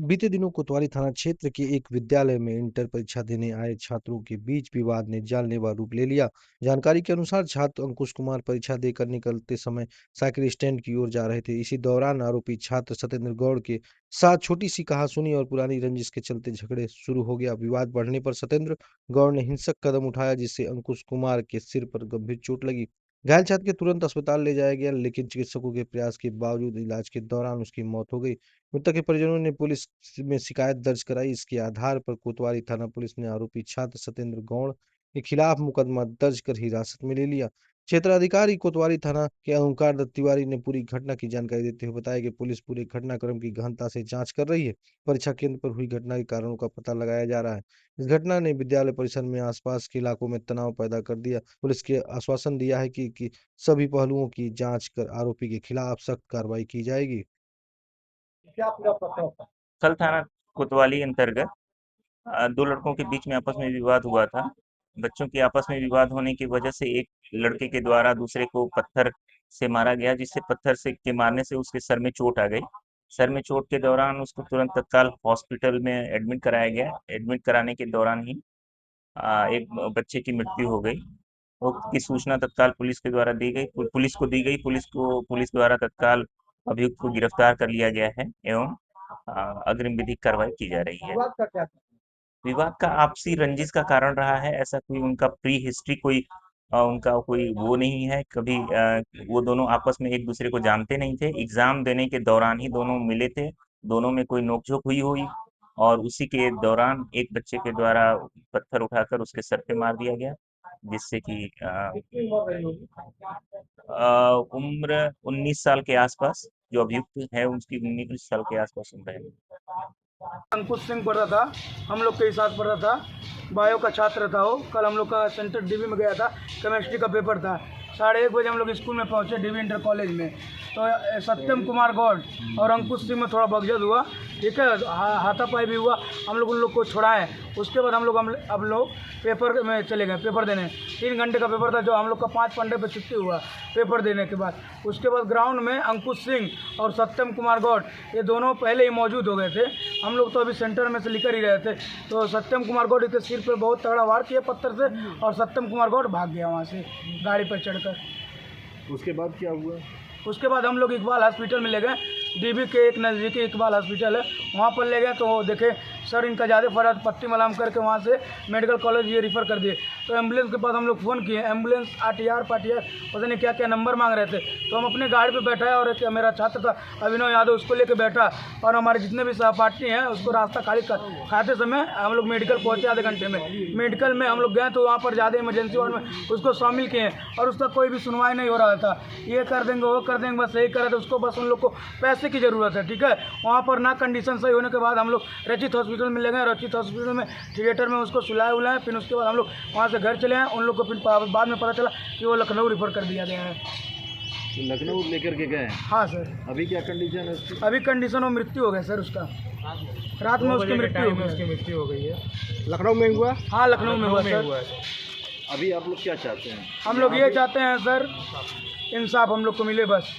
बीते दिनों कोतवाली थाना क्षेत्र के एक विद्यालय में इंटर परीक्षा देने आए छात्रों के बीच विवाद ने जानलेवा रूप ले लिया। जानकारी के अनुसार छात्र अंकुश कुमार परीक्षा देकर निकलते समय साइकिल स्टैंड की ओर जा रहे थे। इसी दौरान आरोपी छात्र सत्येंद्र गौड़ के साथ छोटी सी कहासुनी और पुरानी रंजिश के चलते झगड़े शुरू हो गया। विवाद बढ़ने पर सत्येंद्र गौड़ ने हिंसक कदम उठाया, जिससे अंकुश कुमार के सिर पर गंभीर चोट लगी। घायल छात्र के तुरंत अस्पताल ले जाया गया, लेकिन चिकित्सकों के प्रयास के बावजूद इलाज के दौरान उसकी मौत हो गई। मृतक के परिजनों ने पुलिस में शिकायत दर्ज कराई। इसके आधार पर कोतवाली थाना पुलिस ने आरोपी छात्र सत्येंद्र गौड़ के खिलाफ मुकदमा दर्ज कर हिरासत में ले लिया। क्षेत्राधिकारी कोतवाली थाना के ओंकार दत्त तिवारी ने पूरी घटना की जानकारी देते हुए बताया कि पुलिस पूरे घटनाक्रम की गहनता से जांच कर रही है। परीक्षा केंद्र पर हुई घटना के कारणों का पता लगाया जा रहा है। इस घटना ने विद्यालय परिसर में आसपास के इलाकों में तनाव पैदा कर दिया। पुलिस के आश्वासन दिया है कि सभी पहलुओं की जांच कर आरोपी के खिलाफ सख्त कार्रवाई की जाएगी। क्या पूरा पता होता है? कल थाना कोतवाली अंतर्गत दो लड़कों के बीच में आपस में विवाद हुआ था। बच्चों के आपस में विवाद होने की वजह से एक लड़के के द्वारा दूसरे को पत्थर से मारा गया, जिससे पत्थर से के मारने से उसके सर में चोट आ गई। सर में चोट के दौरान उसको तुरंत तत्काल हॉस्पिटल में एडमिट कराया गया। एडमिट कराने के दौरान ही एक बच्चे की मृत्यु हो गई। उक्त की सूचना तत्काल पुलिस के द्वारा दी गई, पुलिस को दी गई। पुलिस द्वारा तत्काल अभियुक्त को गिरफ्तार कर लिया गया है एवं अग्रिम विधिक कार्रवाई की जा रही है। विवाद का क्या? विवाद का आपसी रंजिश का कारण रहा है। ऐसा कोई उनका प्री हिस्ट्री कोई उनका कोई वो नहीं है। कभी वो दोनों आपस में एक दूसरे को जानते नहीं थे। एग्जाम देने के दौरान ही दोनों मिले थे। दोनों में कोई नोकझोंक हुई हुई और उसी के दौरान एक बच्चे के द्वारा पत्थर उठाकर उसके सर पे मार दिया गया, जिससे कि उम्र 19 साल के आसपास, जो अभियुक्त है उसकी 19 साल के आसपास उम्र है। अंकुश सिंह पढ़ रहा था, हम लोग के ही साथ पढ़ रहा था। बायो का छात्र था वो। कल हम लोग का सेंटर डीबी में गया था, केमिस्ट्री का पेपर था। 1:30 बजे हम लोग स्कूल में पहुंचे, डीबी इंटर कॉलेज में। तो सत्यम कुमार गौड़ और अंकुश सिंह में थोड़ा बगजद हुआ, ठीक है, हाथापाई भी हुआ। हम लोग उन लोग को छुड़ाएं। उसके बाद अब लोग पेपर में चले गए, पेपर देने। 3 घंटे का पेपर था, जो हम लोग का 5 पंडे पे छुट्टी हुआ पेपर देने के बाद। उसके बाद ग्राउंड में अंकुश सिंह और सत्यम कुमार गौड़ ये दोनों पहले ही मौजूद हो गए थे। हम लोग तो अभी सेंटर में से निकल ही रहे थे, तो सत्यम कुमार गौड़ के सिर पर बहुत तगड़ा वार किया पत्थर से, और सत्यम कुमार गौड़ भाग गया वहाँ से गाड़ी पर चढ़कर। उसके बाद क्या हुआ? उसके बाद हम लोग इकबाल हॉस्पिटल में ले गए। डीबी के एक नज़दीकी इकबाल हॉस्पिटल है, वहाँ पर ले गए। तो देखे सर इनका ज़्यादा फर्क, पट्टी मलाम करके वहाँ से मेडिकल कॉलेज ये रिफ़र कर दिए। तो एम्बुलेंस के पास हम लोग फ़ोन किए, एम्बुलेंस आरटीआर पाटीआर पता नहीं क्या क्या नंबर मांग रहे थे। तो हम अपने गाड़ी पे बैठाए और एक मेरा छात्र था अभिनव यादव, उसको लेके बैठा, और हमारे जितने भी सहपाठी हैं उसको रास्ता खाली खाते समय हम लोग मेडिकल पहुँचे आधे घंटे में। मेडिकल में हम लोग गए तो वहाँ पर ज़्यादा इमरजेंसी वार्ड में उसको शामिल किए, और उसका कोई भी सुनवाई नहीं हो रहा था। ये कर देंगे वो कर देंगे, बस यही कर रहे थे। उसको बस उन लोग को पैसे की ज़रूरत है, ठीक है। वहाँ पर ना कंडीशन सही होने के बाद हम लोग रचित हॉस्पिटल में ले गए। रचित हॉस्पिटल में थिएटर में उसको सुलाए उलाए, फिर उसके बाद हम लोग वहाँ से घर चले आए। उन लोग को फिर बाद में पता चला कि वो लखनऊ रिफर कर दिया गया है। तो लखनऊ लेकर के गए? हाँ सर। अभी क्या कंडीशन है उसकी? अभी कंडीशन वो मृत्यु हो गया सर उसका। रात में उसकी मृत्यु हो गई है। लखनऊ में हुआ? हाँ लखनऊ में हुआ सर। अभी आप लोग क्या चाहते हैं? हम लोग ये चाहते हैं सर, इंसाफ हम लोग को मिले बस।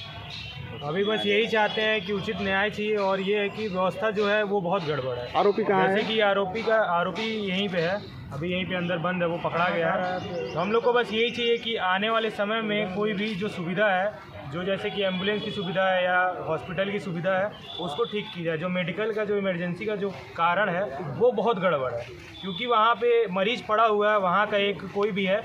अभी बस यही चाहते हैं कि उचित न्याय चाहिए, और ये है कि व्यवस्था जो है वो बहुत गड़बड़ है। आरोपी कहाँ है? जैसे कि आरोपी यहीं पे है, अभी यहीं पे अंदर बंद है, वो पकड़ा गया है। तो हम लोग को बस यही चाहिए कि आने वाले समय में कोई भी जो सुविधा है, जो जैसे कि एम्बुलेंस की सुविधा है या हॉस्पिटल की सुविधा है, उसको ठीक की जाए। जो मेडिकल का जो इमरजेंसी का जो कारण है वो बहुत गड़बड़ है, क्योंकि वहाँ पे मरीज़ पड़ा हुआ है। वहाँ का एक कोई भी है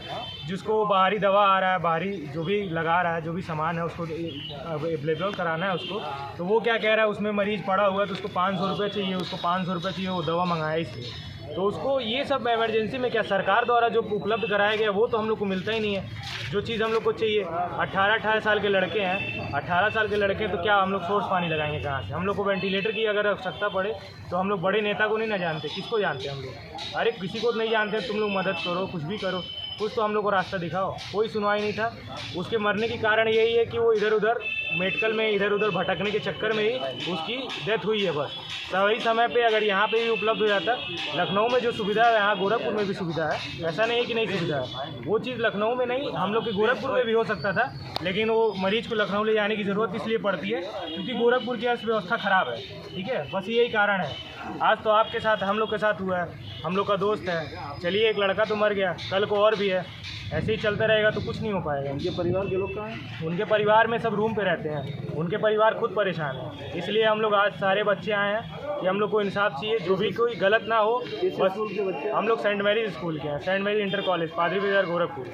जिसको बाहरी दवा आ रहा है, बाहरी जो भी लगा रहा है, जो भी सामान है उसको अवेलेबल कराना है उसको, तो वो क्या कह रहा है, उसमें मरीज़ पड़ा हुआ है तो उसको 500 रुपये चाहिए, उसको 500 रुपये चाहिए, वो दवा मंगाया इसलिए। तो उसको ये सब इमरजेंसी में क्या सरकार द्वारा जो उपलब्ध कराया गया वो तो हम लोग को मिलता ही नहीं है। जो चीज़ हम लोग को चाहिए, 18 साल के लड़के हैं, 18 साल के लड़के हैं, तो क्या हम लोग सोर्स पानी लगाएंगे कहाँ से? हम लोग को वेंटिलेटर की अगर आवश्यकता पड़े तो हम लोग बड़े नेता को नहीं ना जानते, किसको जानते हैं हम लोग? अरे किसी को नहीं जानते, तुम लोग मदद करो, कुछ भी करो, कुछ तो हम लोग को रास्ता दिखाओ। कोई सुनवाई नहीं था। उसके मरने की कारण यही है कि वो इधर उधर मेडिकल में इधर उधर भटकने के चक्कर में ही उसकी डेथ हुई है। बस सही समय पे अगर यहाँ पे भी उपलब्ध हो जाता, लखनऊ में जो सुविधा है यहाँ गोरखपुर में भी सुविधा है, ऐसा नहीं है कि नहीं सुविधा है। वो चीज़ लखनऊ में नहीं, हम लोग के गोरखपुर में भी हो सकता था, लेकिन वो मरीज को लखनऊ ले जाने की ज़रूरत इसलिए पड़ती है क्योंकि गोरखपुर की अर्थव्यवस्था ख़राब है। ठीक है, बस यही कारण है। आज तो आपके साथ, हम लोग के साथ हुआ है, हम लोग का दोस्त है, चलिए एक लड़का तो मर गया, कल को और भी है, ऐसे ही चलता रहेगा तो कुछ नहीं हो पाएगा। उनके परिवार के लोग कहाँ हैं? उनके परिवार में सब रूम पे रहते हैं, उनके परिवार खुद परेशान है, इसलिए हम लोग आज सारे बच्चे आए हैं कि हम लोग को इंसाफ चाहिए, जो भी कोई गलत ना हो। बस स्कूल के बच्चे? हम लोग सेंट मैरीज स्कूल के हैं, सेंट मैरीज इंटर कॉलेज, पादरी बाजार, गोरखपुर।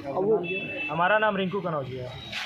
अब वो हमारा नाम रिंकू कनौजिया है।